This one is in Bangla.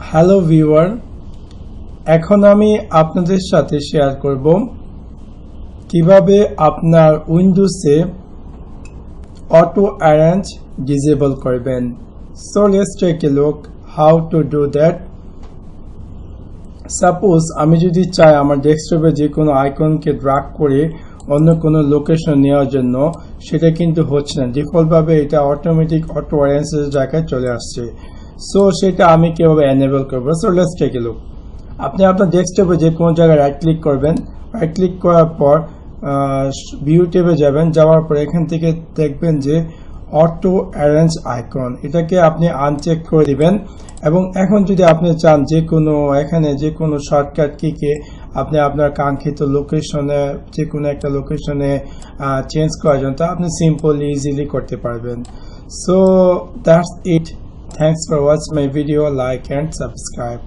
হ্যালো ভিউয়ার, এখন আমি আপনাদের সাথে শেয়ার করব কিভাবে আপনার উইন্ডোজে অটো অ্যারেঞ্জ ডিসেবল করবেন। So let's take a look how to do that. Suppose আমি যদি চাই আমার ডেস্কটপে যে কোনো আইকনকে ড্র্যাগ করে অন্য কোনো লোকেশন নেওয়ার জন্য, সেটা কিন্তু হচ্ছে না। ডিফল্টভাবে এটা অটোমেটিক অটো অ্যারেঞ্জের জায়গায় চলে আসছে। সো সেটা আমি কিভাবে এনেবল করবো। So let's take a look. আপনি আপনার ডেস্কটপে যে কোনো জায়গায় রাইট ক্লিক করবেন। রাইট ক্লিক করার পর ভিউ ট্যাবে যাবেন। যাওয়ার পর এখান থেকে দেখবেন যে অটো অ্যারেঞ্জ আইকন, এটাকে আপনি আনচেক করে দিবেন। এবং এখন যদি আপনি চান যে কোনো এখানে যে কোনো শর্টকাট কিকে আপনি আপনার কাঙ্ক্ষিত লোকেশনে যে কোনো একটা লোকেশনে চেঞ্জ করার জন্য, তা আপনি সিম্পলি ইজিলি করতে পারবেন। So that's it. Thanks for watching my video. Like and subscribe.